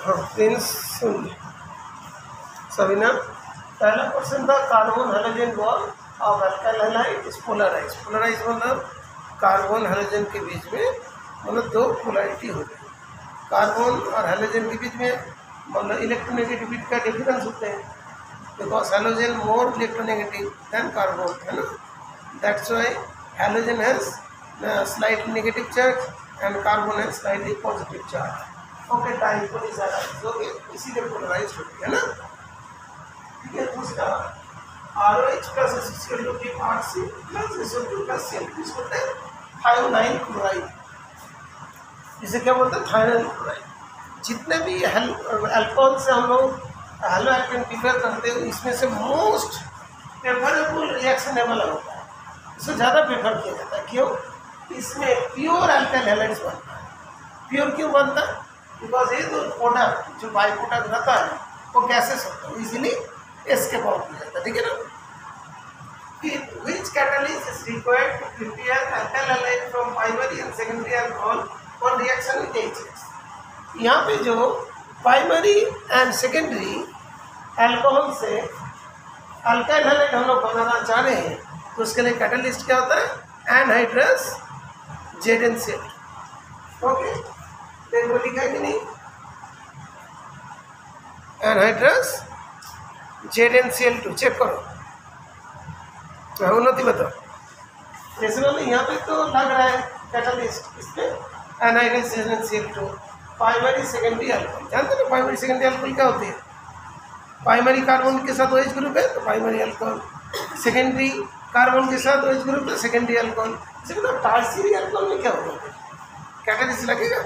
हाँ प्रिंस सुन सविना, पहला क्वेश्चन था carbon hydrogen bond of alkyl halide is polarise. Polarise मतलब कार्बन हाइड्रोजन के बीच में मतलब दो पोलैरिटी हो गई। कार्बन और हाइड्रोजन के बीच में मतलब इलेक्ट्रोनेगेटिविटी का डिफरेंस होते हैं, because hydrogen more electronegative than carbon, है ना। That's why hydrogen has slightly negative charge and carbon has slightly positive charge. Okay, time polarise हो गए, इसीलिए पोलराइज होती है ना। ठीक है, दूसरा RH plus SiO2 RC plus SO2 plus Cl होता है थायोनाइल क्लोराइड। इसे क्या बोलते हैं? Thionyl chloride. जितने भी अल्कोहल से हम लोग हेलो एल्केन प्रिपेयर करते हैं, इसमें से मोस्ट प्रेफरेबल रिएक्शनेबल होता है, इससे ज़्यादा प्रेफर किया जाता है। क्यों? इसमें प्योर अल्काइल हैलाइड्स बनता है। प्योर क्यों बनता है? बिकॉज ये जो प्रोडक्ट जो बाई प्रोडक्ट रहता है वो गैसेस होता है, इजीली एस्केप आउट हो जाता है। ठीक है ना। Which catalyst is required to prepare alkyl halide from primary and secondary alcohol on reaction with HX? यहाँ पे जो प्राइमरी एंड सेकेंडरी अल्कोहल से अल्काइल हैलाइड हम लोग बनाना चाह रहे हैं, तो उसके लिए कैटलिस्ट क्या होता है? Anhydrous ZnCl। ओके, देखो लिखा है कि नहीं? एनहाइड्रस ZnCl2 चेक करो, उन्नति बताओ। जैसे मतलब यहाँ पे तो लग रहा है कैटलिस्ट इसमें anhydrous ZnCl2 primary secondary alcohol. जानते हो प्राइमरी सेकेंडरी अल्कोहल क्या होती है? प्राइमरी कार्बन के साथ OH ग्रुप है तो प्राइमरी अल्कोहल, सेकेंडरी कार्बन के साथ OH ग्रुप है सेकेंडरी अल्कोहल। इसे मतलब टर्शियरी अल्कोहल में क्या होगा? कैटलिस्ट लगेगा?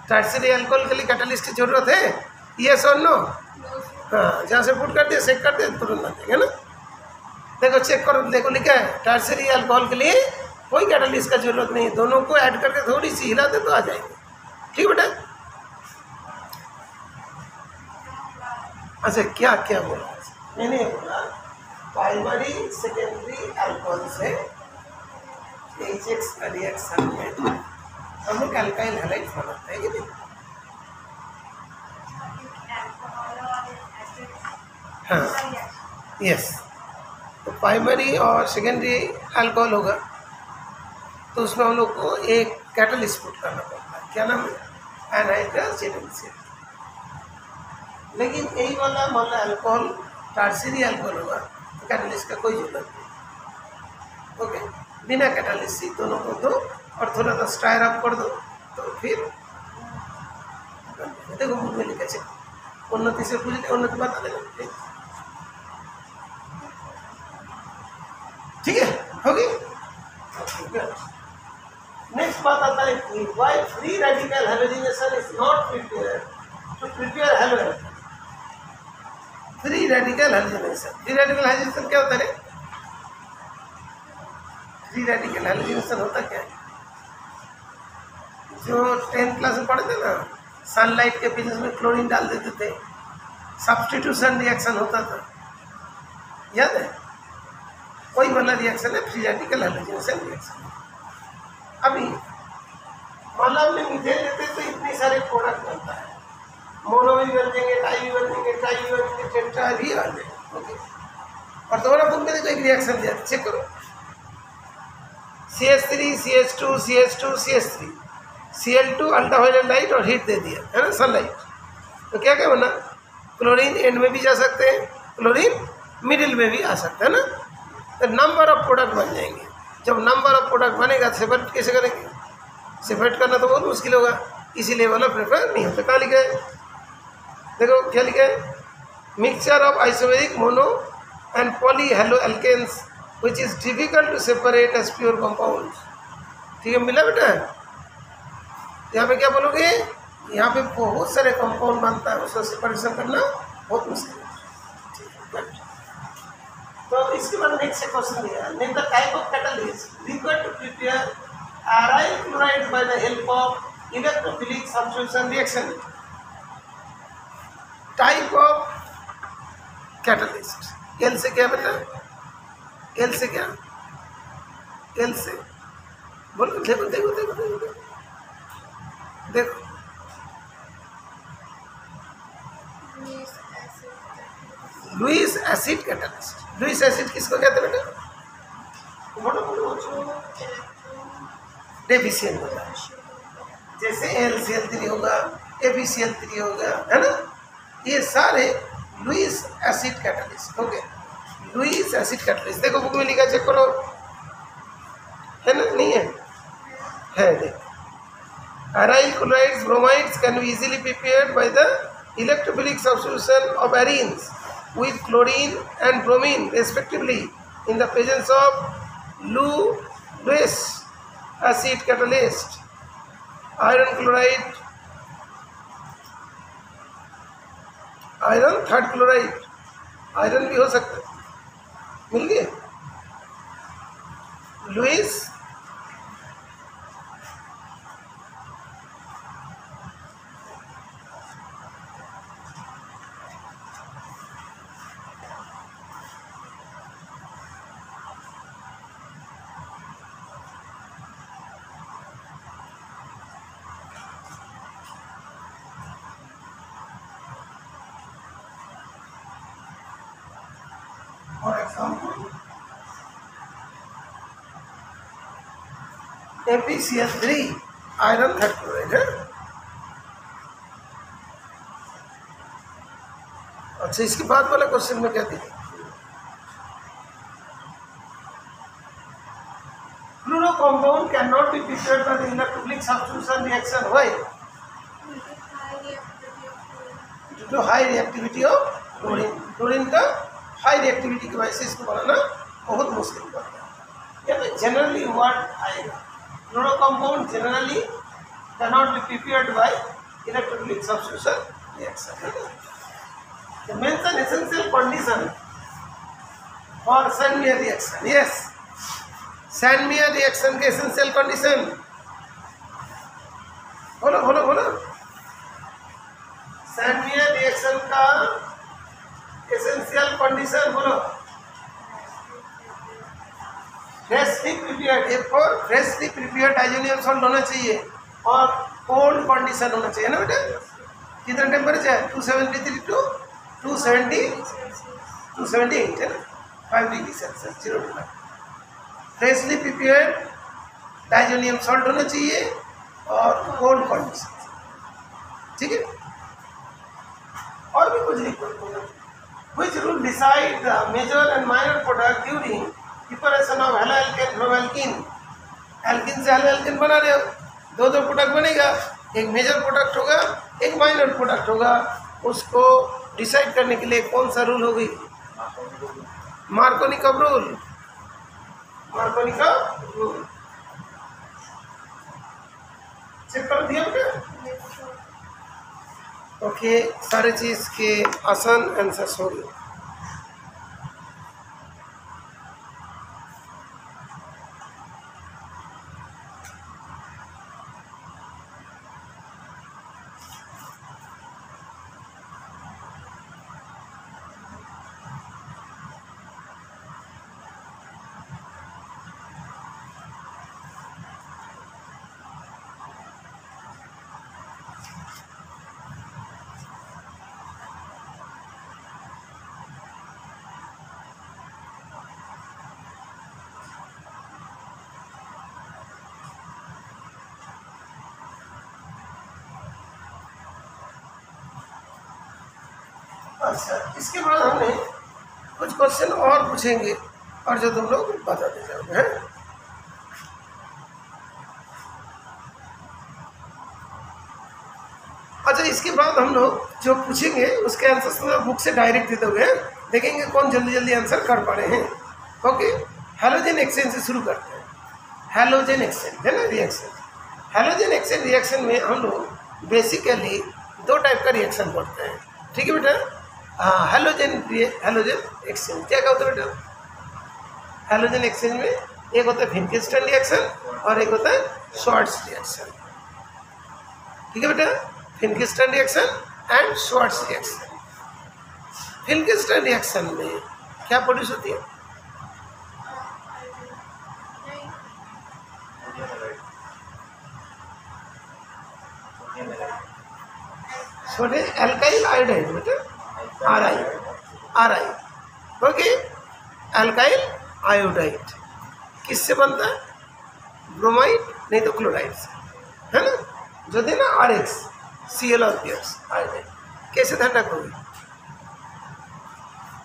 टर्शियरी अल्कोहल के लिए कैटलिस्ट की जरूरत है? यस और नो? हाँ, जहाँ से पुट कर दिया सेक कर दिया तुरंत बन जाएगा ना। देखो चेक करो, देखो लिखा है टर्शियरी अल्कोहल के लिए कोई कैटलिस्ट का जरूरत नहीं है, दोनों को ऐड करके थोड़ी सी हिला दे तो आ जाएंगे। ठीक बेटा। अच्छा, क्या क्या बोला? मैंने बोला प्राइमरी सेकेंडरी अल्कोहल से HX का रिएक्शन में हम लोग अल्काइल हैलाइड बनाते हैं कि नहीं? हाँ, यस। तो प्राइमरी और सेकेंडरी अल्कोहल होगा तो उसमें हम लोग को एक कैटलिस्ट पुट करना पड़ता है। क्या नाम है? Anhydrous ZnCl। लेकिन यही वाला मतलब अल्कोहल टर्शियरी अल्कोहल होगा तो कैटलिस्ट का कोई जरूरत नहीं। ओके, बिना कैटलिस्ट से दोनों को दो और थोड़ा सा स्टायर अप कर दो तो फिर देखो बुक में लिखा है। उन्नति से पूछ ले, उन्नति बता देगा। ठीक है, होगी। नेक्स्ट बात आता है कि why free radical halogenation is not prepare to prepare hello. Free radical halogenation, free radical halogenation क्या होता है? फ्री रेडिकल हैलोजिनेशन होता क्या है? जो 10th क्लास में पढ़े थे ना, सनलाइट के बिजनेस में क्लोरीन डाल देते थे, सब्स्टिट्यूशन रिएक्शन होता था, याद है? कोई वाला रिएक्शन है फ्री रेडिकल हैलोजिनेशन रिएक्शन। अभी मतलब में मीथेन लेते तो इतने सारे प्रोडक्ट बनता है, मोनो भी बन जाएंगे, डाई भी बन जाएंगे, ट्राई भी बन जाएंगे, टेट्रा भी आ जाएंगे। ओके, और दोबारा बुक में एक रिएक्शन दिया, चेक करो। CH3 CH2 CH2 CH3 Cl2 ultraviolet light और हीट दे दिया, है ना, सनलाइट। तो क्या क्या बना? क्लोरीन एंड में भी जा सकते हैं, क्लोरीन मिडिल में भी आ सकता है ना। तो नंबर ऑफ प्रोडक्ट बन जाएंगे। जब नंबर ऑफ प्रोडक्ट बनेगा सेपरेट कैसे करेंगे? सेपरेट करना तो बहुत मुश्किल होगा, इसीलिए वाला प्रेफर नहीं होता। कहाँ लिखा है? देखो क्या लिखा है? Mixture of isomeric mono and poly halo alkanes which is difficult to separate as pure compound. ठीक है, मिला बेटा? यहाँ पे क्या बोलोगे? यहाँ पे बहुत सारे कंपाउंड बनता है, उसका सेपरेशन करना बहुत मुश्किल है। तो इसके बाद नेक्स्ट क्वेश्चन दिया, name the type of catalyst required to prepare aryl chloride by the help of electrophilic substitution reaction. Type of catalyst. L से क्या बेटा? एल से क्या? एल से बोलो, देखो देखो देखो देखो देखो, एसिड कैटलिस्ट। लुईस एसिड किसको कहते हैं बेटा? डेफिशिएंट होगा, जैसे AlCl3 होगा, AbCl3 होगा, है ना। ये सारे Lewis acid catalyst. Okay, Lewis acid catalyst देखो बुक में लिखा, चेक करो, है ना? नहीं है देखो। Aryl chlorides, bromides can be easily prepared by the electrophilic substitution of arenes with chlorine and bromine respectively in the presence of Lewis acid catalyst. Iron chloride, iron third chloride, iron भी हो सकता है, मिल गए। Lewis for example AbCl3 iron third chloride है। अच्छा, इसके बाद वाला क्वेश्चन में क्या दिया? Fluoro compound can not be prepared by the electrophilic substitution reaction. Why? Due to high reactivity of chlorine. Chlorine का हाई रिएक्टिविटी की वजह से इसको बनाना बहुत मुश्किल पड़ता है। या फिर जनरली वर्ड आएगा, fluoro compound generally can not be prepared by electrophilic substitution reaction. तो mention essential condition for Sandmeyer reaction. Yes, Sandmeyer reaction के एसेंशियल कंडीशन बोलो बोलो बोलो। सैंडमियर रिएक्शन का एसेंशियल कंडीशन बोलो। Freshly prepared, for freshly prepared diazonium salt होना चाहिए और कोल्ड कंडीशन होना चाहिए ना बेटा। कितना टेम्परेचर है? 273 टू 278 है ना, 5 degree Celsius, 0 to 5। Freshly prepared diazonium salt होना चाहिए और कोल्ड कंडीशन, ठीक है। और भी कुछ लिखो। Which rule decide the major and minor product during preparation of haloalkane from alkene? Alkene से haloalkane बना रहे हो, दो प्रोडक्ट बनेगा, एक मेजर प्रोडक्ट होगा, एक माइनर प्रोडक्ट होगा। उसको डिसाइड करने के लिए कौन सा रूल होगी? Markovnikov rule. Markovnikov rule check कर दिया बेटा। ओके, सारे चीज़ के आसान आंसर्स हो गए। अच्छा, इसके बाद हमने कुछ क्वेश्चन और पूछेंगे और जो तुम लोग बताते जाओगे, हैं? अच्छा, इसके बाद हम लोग जो पूछेंगे उसके आंसर तो बुक से डायरेक्ट दे दोगे, देखेंगे कौन जल्दी जल्दी आंसर कर पा रहे हैं। ओके, हैलोजन एक्सचेंज से शुरू करते हैं। हैलोजन एक्सचेंज है ना रिएक्शन। हैलोजन एक्सचेंज रिएक्शन में हम लोग बेसिकली दो टाइप का रिएक्शन पढ़ते हैं, ठीक है बेटा। हैलोजन एक्सचेंज क्या होता है बेटा? हैलोजन एक्सचेंज में एक होता है विनकिंस्टन रिएक्शन और एक होता है श्वार्ट्ज रिएक्शन, ठीक है बेटा। Finkelstein reaction and Swarts reaction. Finkelstein reaction में क्या प्रोड्यूस होती है? सोडियम एल्काइल आयोडाइड बेटा, R I. Okay. Alkyl iodide किससे बनता है? ब्रोमाइड नहीं तो क्लोराइड से, है ना, जो देना RX Cl और पेयर्स आयोडाइड। कैसे ध्यान रखोगे?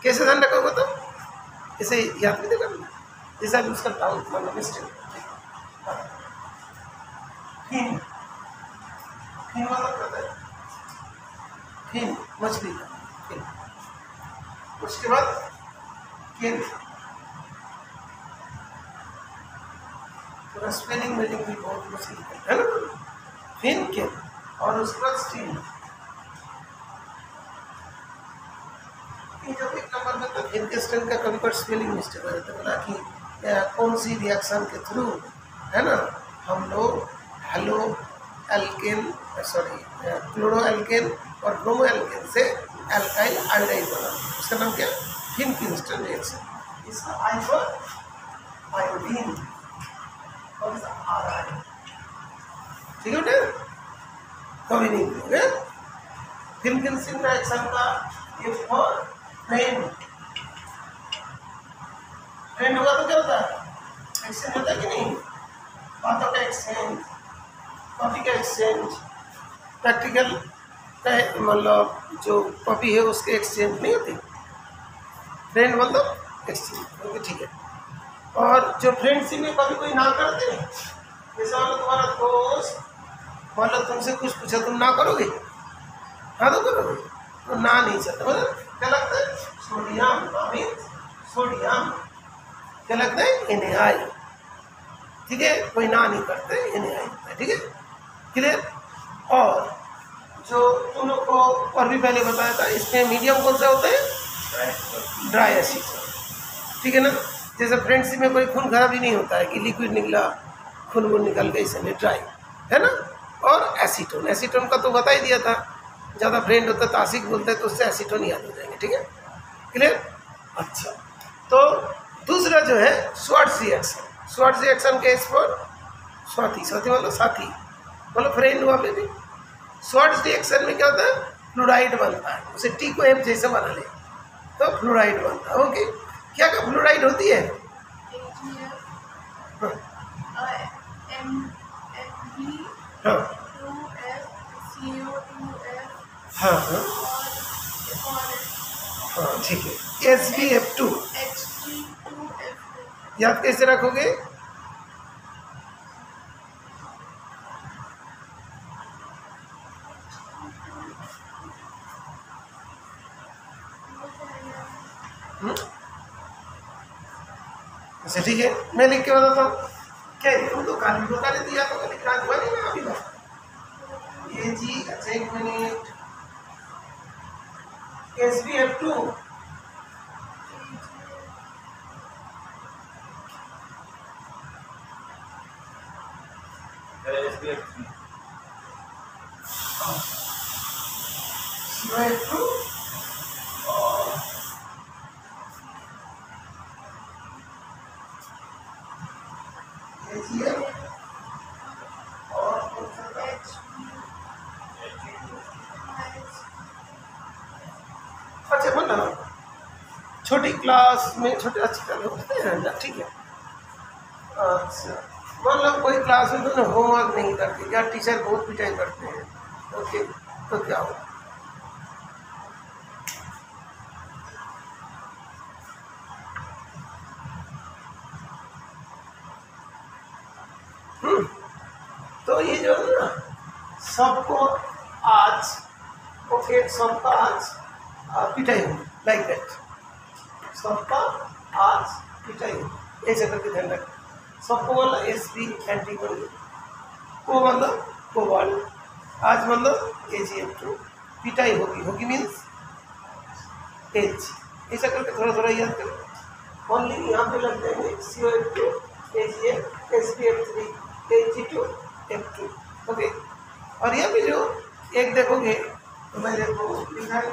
कैसे ध्यान रखोगे? तो इसे याद नहीं करना, जैसा भी उसका डाउट मतलब मिस्टेक। फिन, फिन मतलब कहता है फिन, मछली का फिन। उसके बाद किन, पूरा स्पेलिंग मीनिंग भी बहुत मुश्किल है ना, फिन किन। और उसके बाद स्टील। ये जब एक नंबर में तो इंटेस्टाइन का कभी पर स्पेलिंग मिस्टेक हो जाता है, बोला कि कौन सी रिएक्शन के थ्रू, है ना, हम लोग हेलो एल्केन क्लोरो एल्केन और ब्रोमो एल्केन से एल्काइल आयोडाइड बना, उसका नाम क्या? फिन-किंस्टन रिएक्शन। इसका आई पर आयोडीन और इसका RI, ठीक है बेटा, कभी नहीं भूलोगे। फिन-किंस्टन रिएक्शन का ये फॉर फ्रेंड होगा तो क्या होता है? एक्सचेंज होता है कि नहीं? बातों का एक्सचेंज, कॉपी का एक्सचेंज, प्रैक्टिकल का मतलब जो कॉपी है उसके एक्सचेंज नहीं होती। फ्रेंड मतलब एक्सचेंज, ओके ठीक है। और जो फ्रेंडशिप में कभी कोई ना करते, जैसे मतलब तुम्हारा दोस्त मतलब तुमसे कुछ पूछा, तुम ना करोगे? हाँ तो करोगे, तो ना नहीं चलता। मतलब क्या लगता है? सोडियम, सोडियम क्या लगता है? Na, ठीक है, कोई ना नहीं करते, Na, ठीक है, क्लियर। और जो तुम लोग को और भी पहले बताया था, इसमें मीडियम कौन सा होता है? ड्राई एसिड, ठीक है ना। जैसे फ्रेंडशिप में कोई खून खराबी नहीं होता है कि लिक्विड निकला, खून वून निकल गई, इसमें ड्राई है ना। और एसीटोन, एसीटोन का तो बता ही दिया था, ज़्यादा फ्रेंड होता है तो आशिक बोलते हैं, तो उससे एसीटोन याद हो जाएंगे, ठीक है, क्लियर। अच्छा, तो दूसरा जो है स्वार्ट्ज रिएक्शन। स्वार्ट्ज रिएक्शन के इस पर स्वाति, स्वाति मतलब साथी, मतलब फ्रेंड हुआ में भी। स्वार्ट्ज रिएक्शन में क्या होता है? फ्लोराइड बनता है, उसे T को F जैसे बना ले तो फ्लोराइड बनता है, ओके। क्या क्या फ्लोराइड होती है? हाँ हाँ हाँ हाँ ठीक है, SbF2 याद कैसे रखोगे? अच्छा ठीक है, मैं लिख के बताता हूँ। क्या तुम तो काली बता रही थी, या तो लिख रहा हुआ नहीं ना अभी तक ये जी। अच्छा एक मिनट, SbF2 SbF2 और AgF और अच्छा बोला छोटी क्लास में छोटे अच्छे होते हैं ना, ठीक है। अच्छा मतलब कोई क्लास में तो होमवर्क नहीं करते क्या? टीचर बहुत पिटाई करते हैं, ओके, तो क्या हो? तो ये जो है ना सबको आज, ओके, सबका आज पिटाई हो, लाइक दैट, सबका आज पिटाई हो, ऐसे करके ध्यान रखें। सबको बोला Sb एंटीबॉडी, को मतलब कोबाल्ट, आज मतलब AgF2, पिटाई होगी, होगी मीन्स H, ऐसा करके थोड़ा थोड़ा याद करें। ओनली यहाँ पे लग जाएंगे COF2, AgF, SbF3, Ag2F2, okay. और यहाँ पे जो एक देखोगे तो मैं देखो लिखा है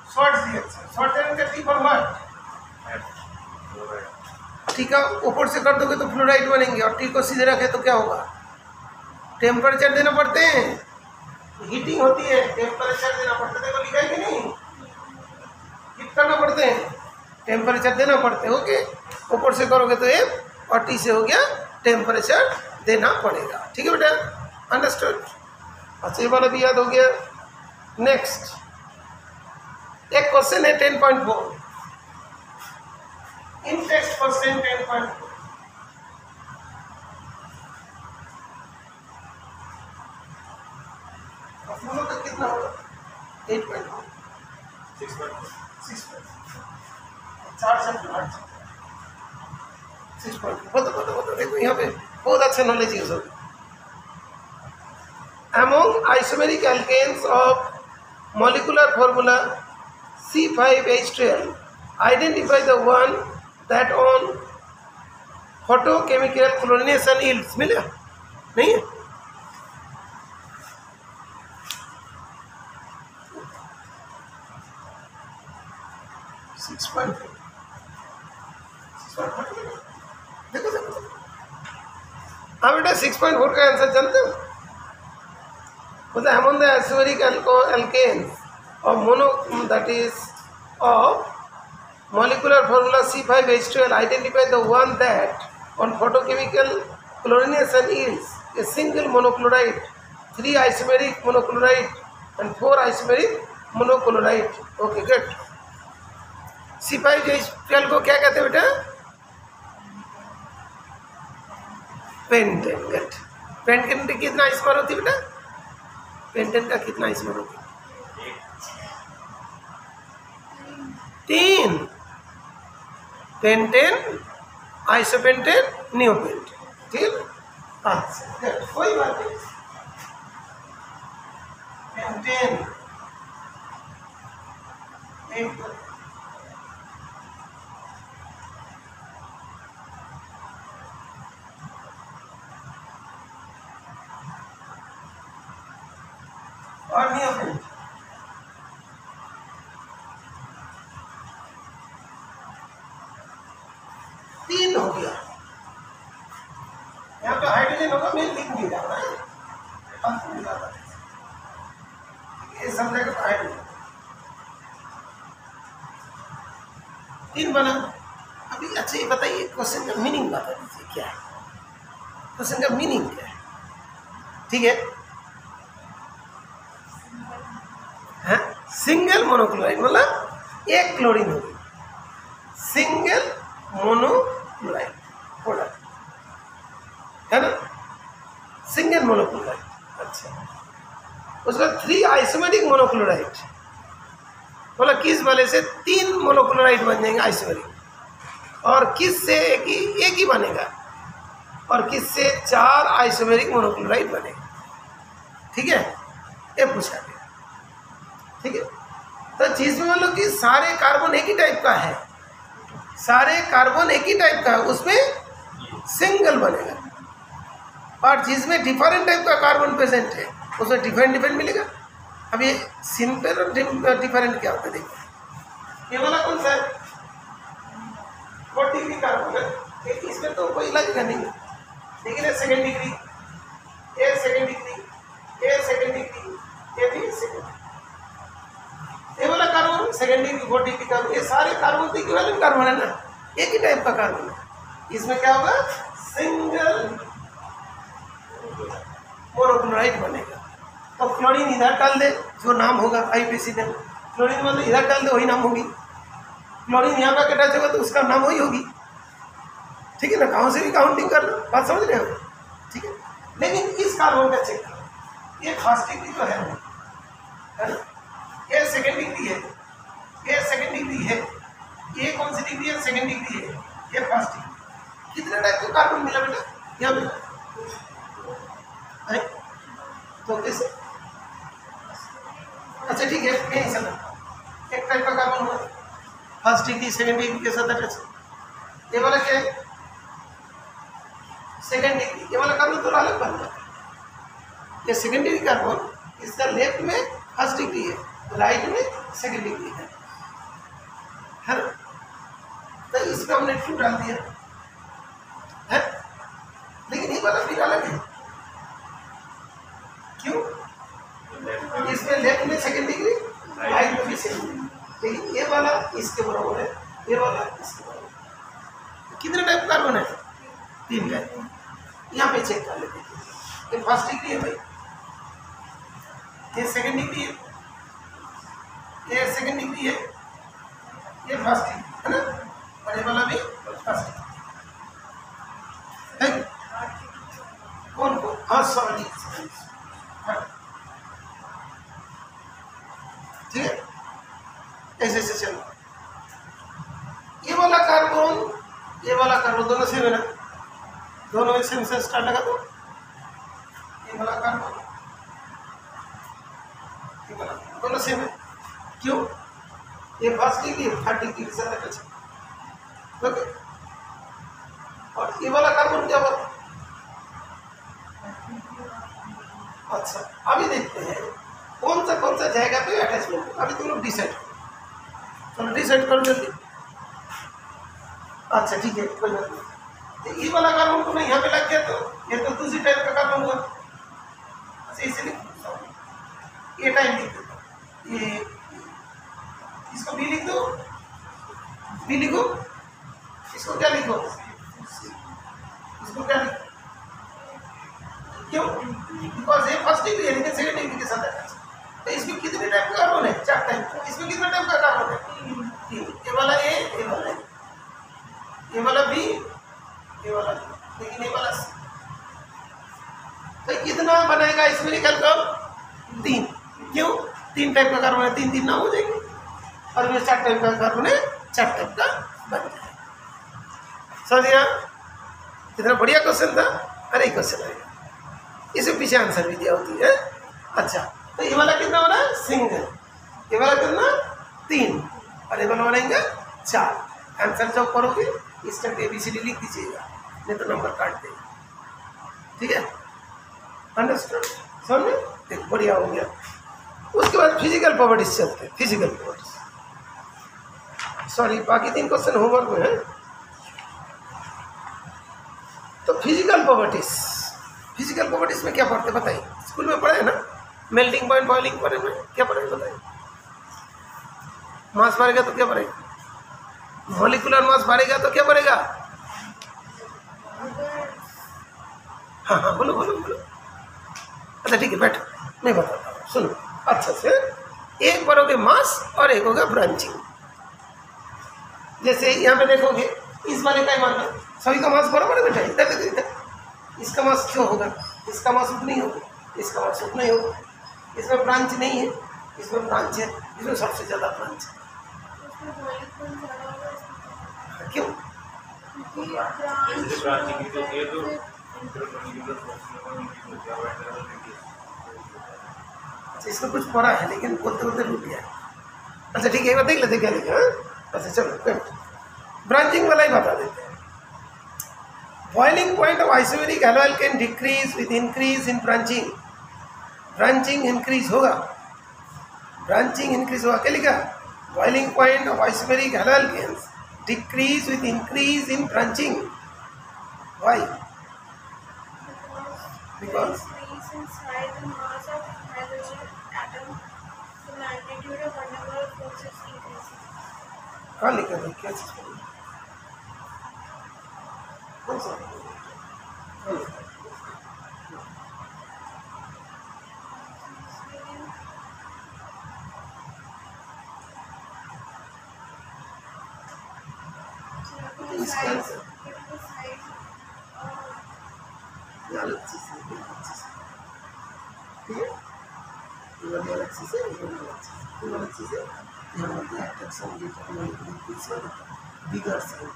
शॉर्ट रिएक्शन, शॉर्ट रिएक्शन का T पर व्हाट? ठीक है, ऊपर से कर दोगे तो फ्लोराइड बनेंगे, और T को सीधे रखे तो क्या होगा? टेम्परेचर देना पड़ते हैं, हीटिंग होती है, टेम्परेचर देना पड़ता है, देखो लिखा है कि नहीं, हीट करना पड़ते हैं, टेम्परेचर देना पड़ते हैं। ओके, ऊपर से करोगे तो एफ और टी से हो गया टेम्परेचर देना पड़ेगा। ठीक है बेटा, अंडरस्टूड। अच्छा ये वाला भी याद हो गया। नेक्स्ट एक क्वेश्चन है 10.4, इन टेक्स्ट क्वेश्चन 10.4। का कितना होगा? 8.4 6.4 4 से 6.4। देखो यहाँ पे बहुत अच्छा नॉलेज है सब। Among isomeric alkanes of molecular formula C5H12, identify the one that on photochemical chlorination yields। मिला नहीं है? देखो देखो, हाँ बेटा 6.4 का आंसर जानते हो? मतलब among the isomeric alkanes of mono, that is of molecular formula C5H12, identify the one that on photochemical chlorination yields a single monochloride, 3 isomeric monochloride and 4 isomeric monochloride। Okay, good। C5H12 को क्या कहते हैं बेटा? Pentane. Good. Pentane की कितना isomer होती है बेटा? पेंटेन का कितना आइसोमर होती है? 3। Pentane, isopentane, neopentane. ठीक, अच्छा कोई बात नहीं। पेंटेन एक और नियोपेंटेन। तीन हो गया। यहाँ पे हाइड्रोजन होगा, मैं लिख नहीं रहा है, ये समझा कि हाइड्रोजन 3 बना। अभी अच्छा ये बताइए, क्वेश्चन का मीनिंग बता दीजिए क्या है? क्वेश्चन का मीनिंग क्या है? ठीक है, हाँ सिंगल मोनोक्लोराइड मतलब एक क्लोरीन होगी, सिंगल मोनोक्लोराइड प्रोडक्ट है ना, सिंगल मोनोक्लोराइड। अच्छा उसका 3 आइसोमेरिक मोनोक्लोराइड, मतलब किस वाले से 3 मोनोक्लोराइड बन जाएंगे आइसोमेरिक, और किस से एक ही बनेगा, और किस से 4 आइसोमेरिक मोनोक्लोराइड बनेगा। ठीक है, ये पूछा गया। ठीक है, तो चीज में मतलब कि सारे कार्बन एक ही टाइप का है, सारे कार्बन एक ही टाइप का है, उसमें सिंगल बनेगा, और जिसमें डिफरेंट टाइप का कार्बन प्रेजेंट है उसमें डिफरेंट मिलेगा। अब ये सिंपल और डिफरेंट क्या होता है? देखो ये वाला कौन सा है? 4 डिग्री कार्बन है, इसमें तो कोई लगेगा नहीं, लेकिन सेकेंड डिग्री, ये सेकेंड डिग्री, ये सेकेंड डिग्री, ये भी सेकेंड, ये वाला carbon second degree, 4 degree carbon, ये सारे कार्बन तो इक्विवेलेंट कार्बन है ना, एक ही टाइप का कार्बन है। इसमें क्या होगा? सिंगल मोनोक्लोराइड बनेगा। तो क्लोरीन इधर डाल दे, जो नाम होगा IUPAC में, क्लोरीन मतलब इधर डाल दे वही नाम होगी, क्लोरीन यहाँ का कटा होगा तो उसका नाम वही होगी। ठीक है ना, कहाँ से भी काउंटिंग करना, बात समझ रहे हो? ठीक है, लेकिन इस कार्बन का चेक करो, ये फर्स्ट डिग्री तो है ना, ये सेकेंड डिग्री है, ये सेकेंड डिग्री है, ये कौन सी डिग्री है? सेकेंड डिग्री है, ये फर्स्ट डिग्री। कितने टाइप का कार्बन मिला बेटा यहाँ पे? तो कैसे? अच्छा ठीक है, यही समझ, एक टाइप का कार्बन हुआ, फर्स्ट डिग्री सेकेंड डिग्री के साथ अटैच। ये वाला क्या है? Second degree. ये वाला कार्बन थोड़ा अलग बनता है, ये सेकेंड डिग्री कार्बन, इसका लेफ्ट में फर्स्ट डिग्री है, राइट में सेकेंड डिग्री है ना? तो इसमें हमने 2 डाल दिया है, लेकिन ये वाला फिर अलग है। क्यों? इसके बराबर है, ये वाला इसके बराबर। कितने टाइप कार्बन है? 3 टाइप। यहाँ पे चेक कर लेते हैं। ये फर्स्ट डिग्री है भाई, ये सेकंड डिग्री है, ये सेकंड डिग्री है, ये फर्स्ट डिग्री है ना, और ये वाला भी फर्स्ट डिग्री है। कौन कौन? हाँ सॉरी, ठीक है, ऐसे ऐसे चलो। ये वाला कार्बन दोनों सेम है ना, दोनों सेम से स्टार्ट लगा दो। ये वाला कार्बन, ये वाला दोनों सेम है। क्यों? ये फर्स्ट डिग्री, थर्ड डिग्री से अलग है। ओके, और ये वाला कार्बन क्या हुआ? अच्छा, अभी देखते हैं कौन सा जाएगा पे अटैचमेंट। अभी तुम लोग डिसाइड करो, चलो डिसाइड करो जल्दी। अच्छा ठीक है, कोई बात नहीं। तो ये वाला कार्बन को नहीं यहाँ पे लग गया तो ये तो दूसरी टाइप का कार्बन हुआ। अच्छा इसे लिख, ये टाइप लिख दो, ये इसको बी लिख दो, बी लिखो, इसको क्या लिखो, इसको क्या लिखो? क्यों? बिकॉज ये फर्स्ट डिग्री है लेकिन सेकंड डिग्री के साथ है। तो इसमें कितने टाइप का कार्बन है? 4 टाइप। इसमें कितने टाइप का कार्बन है? 3। ये वाला ए, ये वाला ए, ये वाला बी, ये वाला बी, लेकिन ये वाला सी। तो कितना बनेगा इसमें निकल कर? 3। क्यों? 3 टाइप का कार्बन है, 3 3 ना हो जाएंगे, और ये 4 टाइप का कार्बन है, 4 टाइप का बन जाए। समझ गया? कितना बढ़िया क्वेश्चन था। अरे क्वेश्चन आएगा, इसे पीछे आंसर भी दिया होती है। अच्छा, तो ये वाला कितना हो रहा है? सिंगल। ये वाला कितना? 3, और ये वाला बनेगा 4। आंसर जब करोगे इस टाइप ABCD लिख दीजिएगा, नहीं तो नंबर काट देगा। ठीक है, अंडरस्टैंड? समझ में? बढ़िया हो गया। उसके बाद फिजिकल प्रॉपर्टीज चलते हैं। फिजिकल प्रॉपर्टीज, सॉरी बाकी 3 क्वेश्चन होमवर्क में है। तो फिजिकल प्रॉपर्टीज में क्या पढ़ते बताइए? स्कूल में पढ़े ना, मेल्टिंग पॉइंट, बॉइलिंग पॉइंट में क्या पढ़ेंगे बताइए? मास बढ़ेगा तो क्या बढ़ेगा? मॉलिक्यूलर मास बढ़ेगा तो क्या बढ़ेगा? हाँ हाँ बोलो बोलो बोलो। अच्छा ठीक है, बैठो, मैं बताता हूँ, सुनो अच्छा से। एक बढ़ोगे मास और एक होगा ब्रांचिंग। जैसे यहाँ पे देखोगे इस वाले का मान लो सभी का मास बराबर है बेटा, इधर देखो इधर। इसका मास क्यों होगा? इसका मास उतना ही होगा, इसका मास उतना ही होगा। इसमें ब्रांच नहीं है, इसमें ब्रांच है, इसमें सबसे ज़्यादा ब्रांच है। क्यों? इसमें कुछ पढ़ा है लेकिन बोलते बोलते रुक गया। अच्छा ठीक है, एक बार देख लेते क्या लिखा। अच्छा चलो ब्रांचिंग वाला ही बता देते हैं। Boiling point of isomeric halogen can decrease with increase in branching. Branching increase होगा, ब्रांचिंग इंक्रीज होगा। क्या लिखा? Boiling point of isomeric halogen decrease with increase in branching. Why? Because increase in size and mass of hydrogen atom, the magnitude of van der Waals forces increases. कहाँ लिखा था? क्या चीज़ पढ़ी? कौन सा? बिगर साइज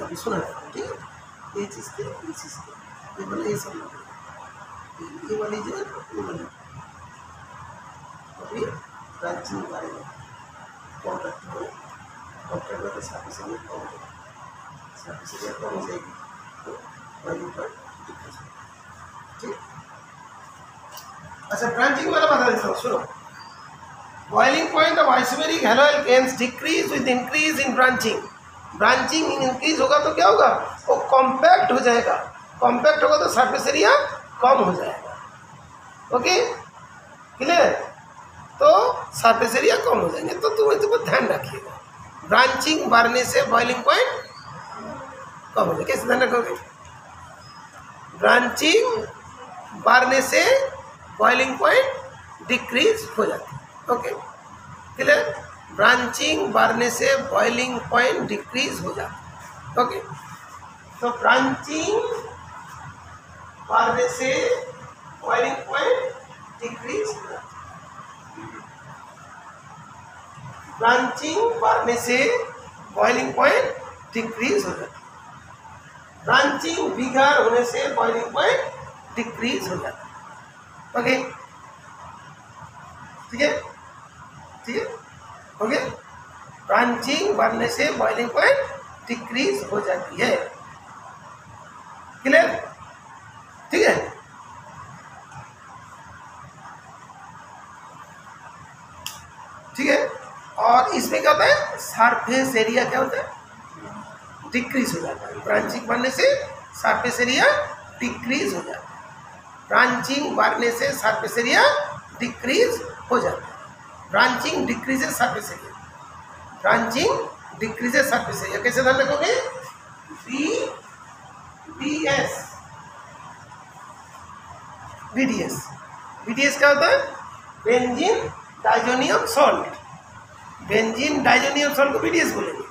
अभी सुना है। ठीक है, ये चीज़ के ये चीज़ के ये वाले ये सब ये वाली जो है ये वाली अभी ब्रांचिंग करेगा। कॉन्ट्रैक्ट में तो साथ ही कम हो जाएगी तो वैल्यू पर डिफरेंस। ठीक, अच्छा ब्रांचिंग वाला बता देता हूँ, सुनो। Boiling point of isomeric halogen can decrease with increase in branching. Branching increase होगा तो क्या होगा? वो कॉम्पैक्ट हो जाएगा। कॉम्पैक्ट होगा तो सरफेस एरिया कम हो जाएगा। Okay clear? तो सरफेस एरिया कम हो जाएंगे। तो तुम इसको ध्यान रखिएगा, ब्रांचिंग बढ़ने से बॉइलिंग पॉइंट कम हो जाए। कैसे ध्यान रखोगे? ब्रांचिंग बढ़ने से बॉइलिंग पॉइंट डिक्रीज हो जाती है। Okay clear? ब्रांचिंग बढ़ने से बॉइलिंग पॉइंट डिक्रीज हो जाता है। ओके, तो ब्रांचिंग बढ़ने से बॉइलिंग पॉइंट डिक्रीज हो जाता है। ब्रांचिंग बढ़ने से बॉइलिंग पॉइंट डिक्रीज हो जाता है। ब्रांचिंग बिगर होने से बॉइलिंग पॉइंट डिक्रीज हो जाता है। ओके, ठीक है, ठीक है, ओके। ब्रांचिंग बढ़ने से बॉइलिंग पॉइंट डिक्रीज हो जाती है। क्लियर? ठीक है, ठीक है। और इसमें क्या होता है? सरफेस एरिया क्या होता है? डिक्रीज हो जाता है। ब्रांचिंग बढ़ने से सरफेस एरिया डिक्रीज हो जाता है। ब्रांचिंग बढ़ने से सरफेस एरिया डिक्रीज हो जाता है। Branching decreases surface area, branching decreases surface area. कैसे ध्यान रखोगे? BDS, BDS, BDS क्या होता है? Benzene diazonium salt. Benzene diazonium salt को BDS बोलेंगे।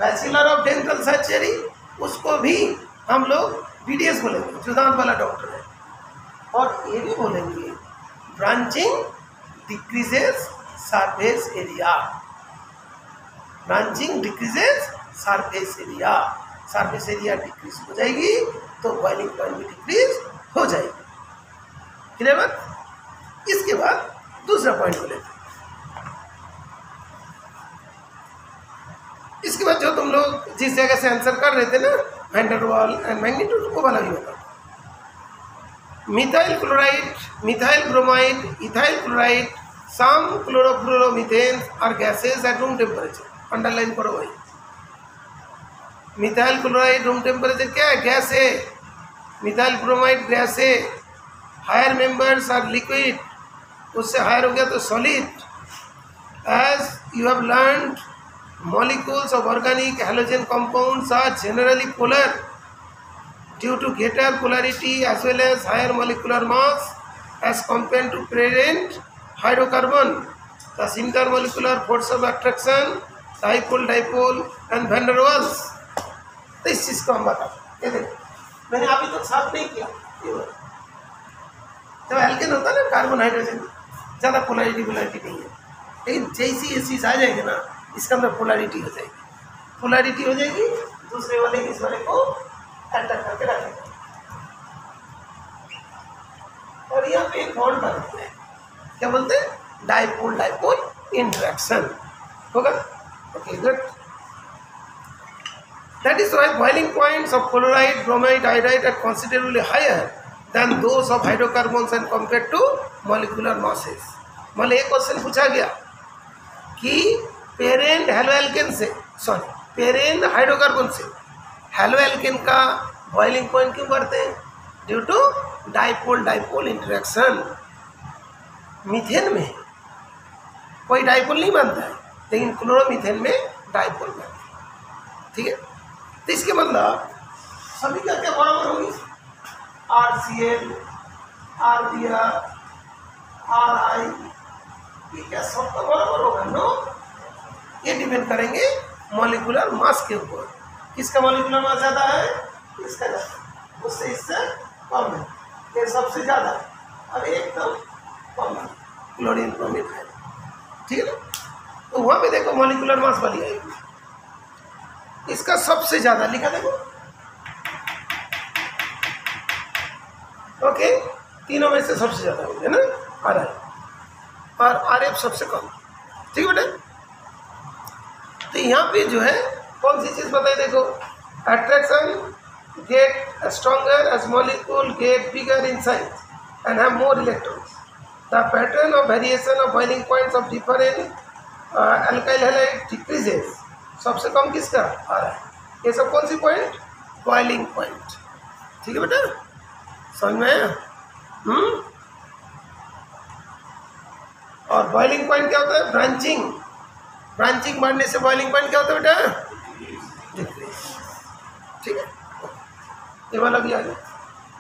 बैचलर ऑफ डेंटल सर्जरी उसको भी हम लोग BDS बोलेंगे, जो दांत वाला डॉक्टर है। और ये भी बोलेंगे branching decreases surface area. Branching decreases surface area. Surface area decrease हो जाएगी तो बॉइलिंग पॉइंट भी डिक्रीज हो जाएगी। क्लियर बात? इसके बाद दूसरा पॉइंट बोलेंगे। इसके बाद जो तुम लोग जिस जगह से आंसर कर रहे थे ना, van der Waals and magnitude, को वाला भी होता। Methyl chloride, methyl bromide, ethyl chloride, some chlorofluoromethane are gases at room temperature. Underline करो भाई। मिथाइल क्लोराइड रूम टेम्परेचर क्या है? गैस है। मिथाइल ब्रोमाइड गैस है। हायर मेंबर्स आर लिक्विड, उससे हायर हो गया तो solid. As you have learned, molecules of organic halogen compounds are generally polar due to greater polarity as well as higher molecular mass as compared to parent hydrocarbon. Thus intermolecular force of attraction, dipole and van der Waals। तो इस चीज़ को हम बता, ये देखो मैंने अभी तक साफ नहीं किया। जब एल्केन होता है ना, कार्बन हाइड्रोजन, ज़्यादा पोलैरिटी नहीं है, लेकिन जैसी ये चीज़ आ जाएगी ना, इसके अंदर पोलैरिटी हो जाएगी। पोलैरिटी हो जाएगी, दूसरे वाले इस वाले को अटैक करके रखेगा और यहाँ पे एक बॉन्ड बनते हैं, क्या बोलते हैं? डाइपोल डाइपोल इंटरेक्शन होगा। Okay good. That is why boiling points of chloride, bromide, iodide are considerably higher than those of hydrocarbons and compare to molecular masses. मतलब एक क्वेश्चन पूछा गया कि पेरेंट हेलो एल्केन से, सॉरी पेरेंट हाइड्रोकार्बन से halo alkane का boiling point क्यों बढ़ते हैं? Due to dipole dipole interaction. Methane में कोई डाइपोल नहीं बनता है, लेकिन क्लोरोमीथेन में डाइपोल बनता है। ठीक है, तो इसके मतलब सभी का क्या बराबर होगी? RCl, RBr, RI, ये क्या सबका बराबर होगा? नो, ये डिपेंड करेंगे मॉलिक्यूलर मास के ऊपर। किसका मॉलिक्यूलर मास ज़्यादा है? इसका ज़्यादा, उससे इससे कम है। ये सबसे ज़्यादा और एकदम कम है क्लोरीन ब्रोमीन है। ठीक है ना? तो वहाँ पे देखो मॉलिक्यूलर मास वाली आएगी, इसका सबसे ज़्यादा लिखा देखो। ओके, तीनों में से सबसे ज़्यादा हो गया ना RI, और RF सबसे कम। ठीक है बेटा? तो यहाँ पे जो है कौन सी चीज़ बताई देखो? Attraction get stronger as molecule get bigger in size and have more electrons. The pattern of variation of boiling points of different alkyl halide decreases. सबसे कम किसका? आ रहा है। ये सब कौन सी पॉइंट? Boiling point. ठीक है बेटा, समझ में आया? और बॉइलिंग पॉइंट क्या होता है? ब्रांचिंग। ब्रांचिंग बढ़ने से बॉइलिंग पॉइंट क्या होता है बेटा? डिक्रीज। ठीक है, ये वाला भी आ गया।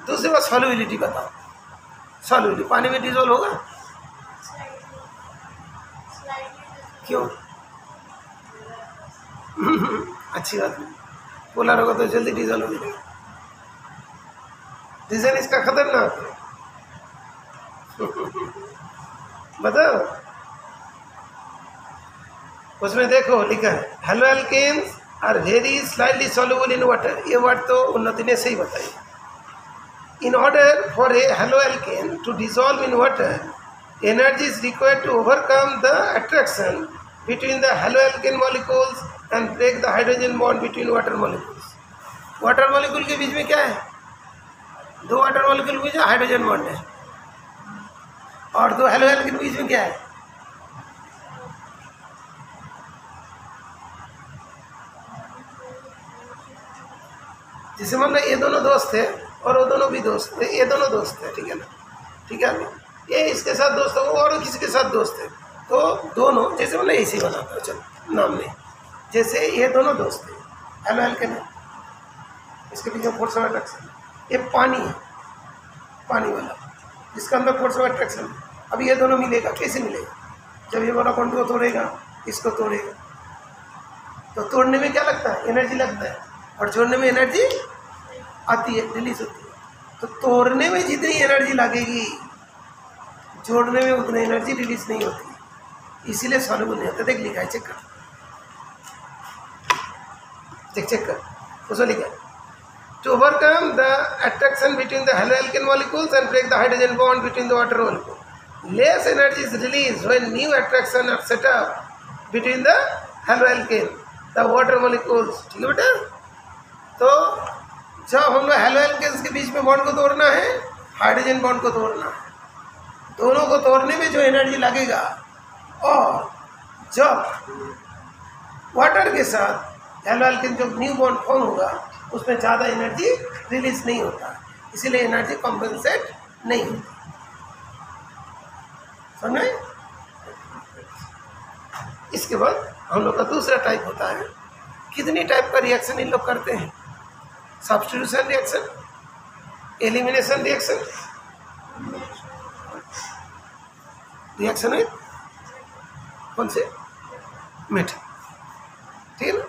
दूसरी बात सॉल्युबिलिटी बताओ। सॉल्युबिलिटी पानी में डिजोल्व होगा? क्यों? अच्छी बात नहीं, पोलर होगा तो जल्दी डिजोल्व हो जाएगा। रीजन इसका खतरनाक है। बताओ, उसमें देखो लिखा है halo alkanes are very slightly soluble in water. ये वर्ड तो उन्नति ने सही बताई। In order for a halo alkane to dissolve in water, energy is required to overcome the attraction between the haloalkane molecules and break the hydrogen bond between water molecules. Water molecule के बीच में क्या है? दो water molecule के बीच में hydrogen bond है, और दो हेलोएल्केन के बीच में क्या है? जैसे मान लो ये दोनों दोस्त थे और वो दोनों भी दोस्त थे, ये दोनों दोस्त थे, ठीक है ना? ठीक है, ये इसके साथ दोस्त हो और किसी के साथ दोस्त है, तो दोनों जैसे मतलब ऐसे ही बनाता है। चलो नाम में, जैसे ये दोनों दोस्त थे, हेलो एल्केन है, इसके पीछे फोर्स ऑफ अट्रैक्शन। ये पानी है, पानी वाला जिसका अंदर फोर्स ऑफ अट्रैक्शन है। अब ये दोनों मिलेगा, कैसे मिलेगा? जब ये वाला कौन को तोड़ेगा, इसको तोड़ेगा, तो तोड़ने में क्या लगता है? एनर्जी लगता है, और जोड़ने में एनर्जी आती है, रिलीज होती है। तो तोड़ने में जितनी एनर्जी लगेगी, जोड़ने में उतनी एनर्जी रिलीज नहीं होती, इसीलिए सॉल्युबल नहीं होता। देख लिखा है, चेक कर, चेक कर, उसमें लिखा है to overcome the attraction between the haloalkane molecules and break the hydrogen bond between the water molecule, less energy is release when new attraction are set up between the haloalkane the water molecules. ठीक है बेटा? तो जब हम लोग haloalkanes के बीच में बॉन्ड को तोड़ना है, हाइड्रोजन बॉन्ड को तोड़ना है, दोनों को तोड़ने में जो एनर्जी लगेगा, और जब वाटर के साथ हेलोएल्केन जो न्यू बॉन्ड फॉर्म होगा उसमें ज़्यादा एनर्जी रिलीज नहीं होता, इसीलिए एनर्जी कॉम्पेंसेट नहीं होती। समझे? इसके बाद हम लोग का दूसरा टाइप होता है। कितनी टाइप का रिएक्शन इन लोग करते हैं? Substitution reaction, elimination reaction, reaction है कौन से? मीठा, ठीक है ना?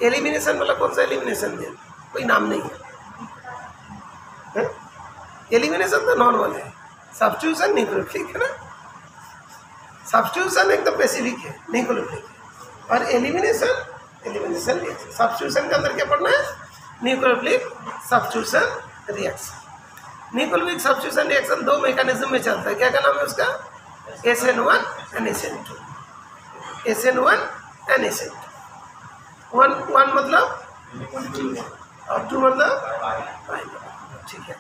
एलिमिनेशन वाला कौन सा एलिमिनेशन दे? कोई नाम नहीं है। एलिमिनेशन तो नॉर्मल है, सब्स्टिट्यूशन न्यूक्लियोफिलिक है ना? सब्स्टिट्यूशन एकदम स्पेसिफिक है, न्यूक्लियोफिलिक है, और एलिमिनेशन रिएक्शन। सब्स्टिट्यूशन के अंदर क्या पढ़ना है? Nucleophilic substitution reaction. Nucleophilic substitution reaction दो मैकेनिज्म में चलता है। क्या का नाम है उसका? SN1 and SN2। SN1 and SN2। One मतलब और 2 मतलब, ठीक है।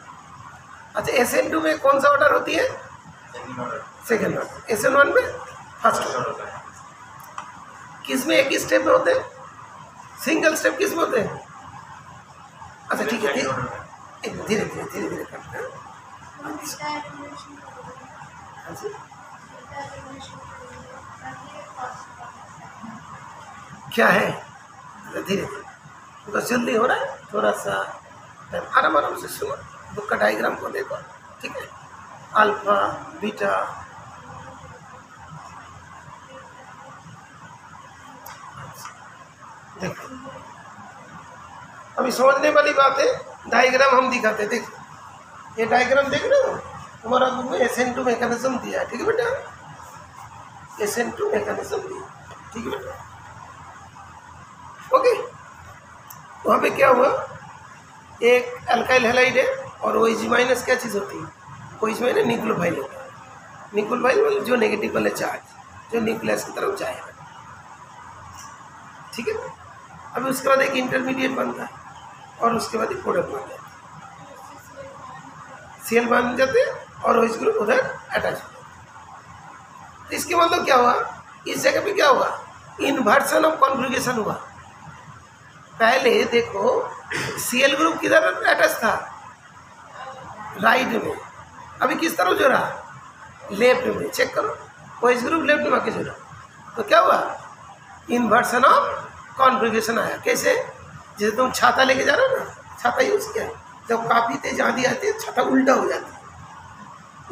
अच्छा, SN2 में कौन सा ऑर्डर होती है? Second order. SN1 में फर्स्ट ऑर्डर। किस में एक ही स्टेप में होते हैं? सिंगल स्टेप किस में होते हैं? अच्छा ठीक है, धीरे धीरे करते हैं। क्या है? धीरे धीरे, तो जल्दी हो रहा है, थोड़ा सा आराम से सुनो, बुक का डायग्राम को देखो, ठीक है? अल्फा बीटा, देखो अभी समझने वाली बात है। डायग्राम हम दिखाते, देखो ये डायग्राम देख रहे हो, तुम्हारा बुक में SN2 मैकेनिज्म दिया है, ठीक है बेटा? SN2 मैकेनिज्म दिया, ठीक है बेटा? ओके, वहाँ पे क्या हुआ? एक अल्काइल हैलाइड है, और OH माइनस क्या चीज़ होती है? OH माइनस न्यूक्लियोफाइल होता है। न्यूक्लियोफाइल मतलब जो नेगेटिव वाले चार्ज जो न्यूक्लियस की तरफ जाएगा, ठीक है? अभी उसके बाद एक इंटरमीडिएट बनता है, और उसके बाद एक प्रोडक्ट बन जाता है, सेल बन जाते हैं, और OH ग्रुप उधर अटैच हो जाता है। इसके मतलब क्या हुआ? इस जगह पे क्या हुआ? इन्वर्सन ऑफ कॉन्फ़िगरेशन हुआ। पहले देखो Cl ग्रुप किधर अटैच था? राइट में। अभी किस तरफ जो रहा? लेफ्ट में। चेक करो, OH ग्रुप लेफ्ट में आके जुड़ा, तो क्या हुआ, इन्वर्सन ऑफ कॉन्फ़िगरेशन आया। कैसे, जैसे तुम छाता लेके जा रहे हो ना, छाता यूज़ किया, जब काफ़ी तेज आंधी आती है छाता उल्टा हो जाता है,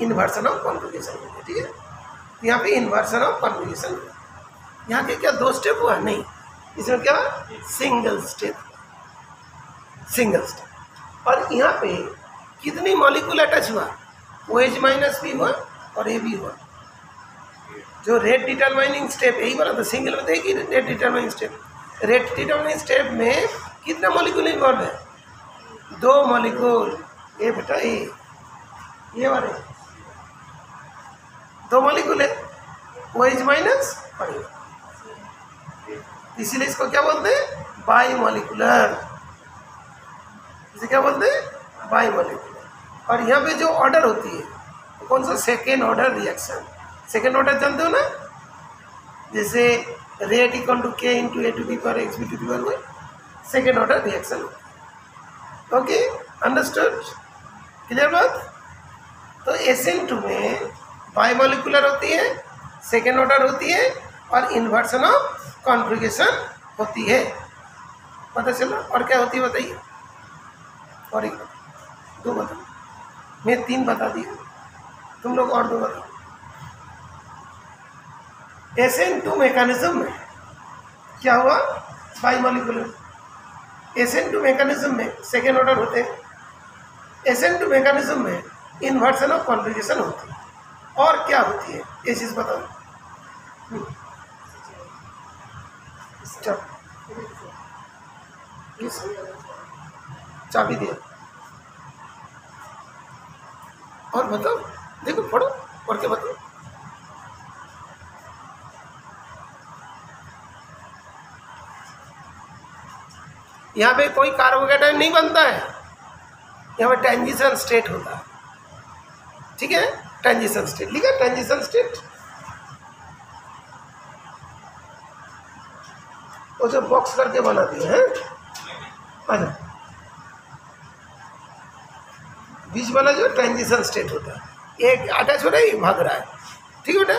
इन्वर्सन ऑफ कॉन्फ़िगरेशन हो गया। ठीक है, यहाँ पे इन्वर्सन ऑफ कॉन्फ़िगरेशन हुआ। यहाँ के क्या 2 स्टेप हुआ, नहीं, इसमें क्या सिंगल स्टेप, सिंगल स्टेप। और यहाँ पे कितनी मॉलिक्यूल अटैच हुआ, OH माइनस भी हुआ और ये भी हुआ। जो रेट डिटरमाइनिंग स्टेप यही वाला था, सिंगल में देखिए rate determining step, rate determining step में कितना मॉलिक्यूल इन्वॉल्व है, 2 मॉलिक्यूल, ये बेटा ये वाले 2 मॉलिक्यूल है, OH माइनस और ये, इसीलिए इसको क्या बोलते हैं, बाई मॉलिकुलर, इसे क्या बोलते हैं, बाई मॉलिकुलर। और यहाँ पे जो ऑर्डर होती है तो कौन सा, second order reaction. Second order जानते हो ना, जैसे rate equal to K into A⁴ second order reaction. Okay, understood, clear बात। तो SN2 में बाई मॉलिकुलर होती है, सेकेंड ऑर्डर होती है और इन्वर्सन ऑफ कॉन्फ़िगरेशन होती है, पता चला। और क्या होती है बताइए, और एक 2 बताओ, मैं 3 बता दिया, तुम लोग और 2 बताओ। SN2 मैकेनिज्म में क्या हुआ, बाई मॉलिकुलर। SN2 मैकेनिज्म में सेकेंड ऑर्डर होते हैं। SN2 मैकेनिज्म में इन्वर्सन ऑफ कॉन्फ़िगरेशन होती है। और क्या होती है ये चीज़ बताओ। चाबी दिया, और बताओ, देखो पढ़ो, पढ़ के बताओ। यहाँ पे कोई कार्बोकेटाइन नहीं बनता है, यहाँ पे ट्रांजिशन स्टेट होता है। ठीक है, ट्रांजिशन स्टेट लिखा, ट्रांजिशन स्टेट। वो जो बॉक्स करके बना दिए हैं, अच्छा, बीच वाला जो ट्रांजिशन स्टेट होता है, एक अटैच हो रहा है, भाग रहा है। ठीक है बेटा,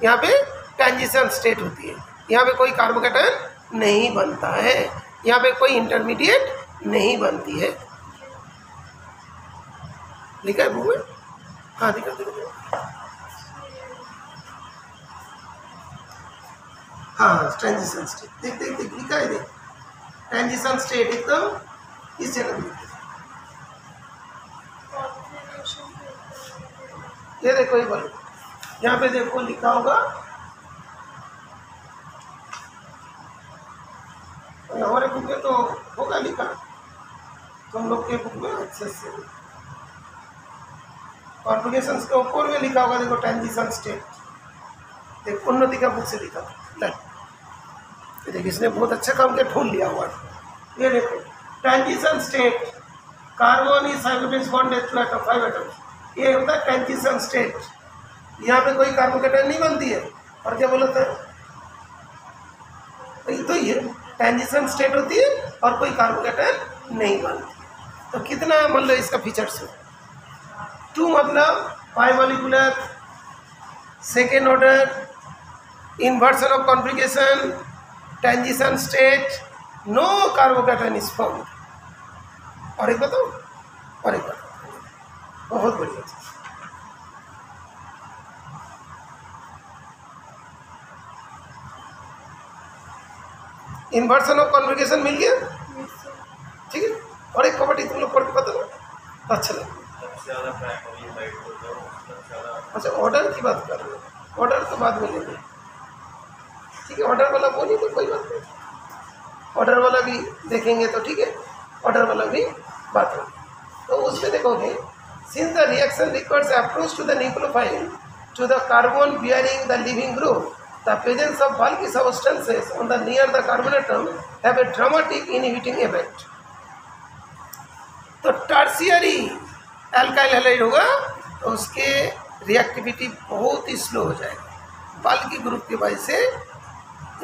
यहाँ पे ट्रांजिशन स्टेट होती है, यहाँ पे कोई कार्बोकेटाइन नहीं बनता है, यहाँ पे कोई इंटरमीडिएट नहीं बनती है। लिखा है बुक में, हाँ दिखा दो, हाँ ट्रांजिशन स्टेट, देख देख देख लिखा है, देख ट्रांजिशन स्टेट एकदम इस जगह में। ये देखो, ये बोलो, यहाँ पे देखो लिखा होगा, हमारे बुक में तो होगा लिखा, तुम लोग के बुक में अच्छे से कॉन्फ़िगरेशन के ऊपर में लिखा होगा। देखो ट्रांजिशन स्टेट, देखो उन्नति का बुक से लिखा, देखिए इसने बहुत अच्छा काम किया, ढूंढ लिया हुआ। ये देखो transition state, carbon is hydrogen bond to atom 5 atoms, ये होता है ट्रांजिशन स्टेट। यहाँ पे कोई कार्बोकेटाइन नहीं बनती है, और क्या बोलता है, तो ये ट्रांजिशन स्टेट होती है और कोई कार्बोकेटाइन नहीं बनती। तो कितना मतलब इसका फीचर्स है, 2 मतलब bimolecular, second order, inversion of configuration, transition state, no carbocation is found. और एक बताओ, और एक बताओ, बहुत बढ़िया चीज। इन्वर्सन ऑफ कॉन्फ़िगरेशन मिल गया, ठीक है। और एक कबड्डी तुम लोग पढ़ के पता ना, अच्छा लगा। अच्छा, ऑर्डर की बात कर रहे हो, ऑर्डर तो बाद में लेंगे, ठीक है। ऑर्डर वाला बोलिए तो कोई बात नहीं, ऑर्डर वाला भी देखेंगे तो ठीक है, ऑर्डर वाला भी बात होगी। तो उसमें देखोगे, since the reaction requires approach to the nucleophile to the carbon bearing the leaving group, the presence of bulky substances on the near the carbon atom have a dramatic inhibiting effect। तो tertiary alkyl halide होगा तो उसके reactivity बहुत ही slow हो जाएगा, बल्कि group की वजह से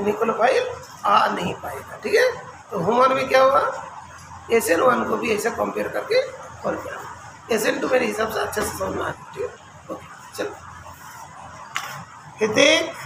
न्यूक्लियोफाइल आ नहीं पाएगा, ठीक है। तो ह्यूमन में क्या होगा, SN1 को भी ऐसा कंपेयर करके और क्या, SN2 मेरे हिसाब से अच्छे से समझ में आ, ठीक है। ओके चलो, हितिक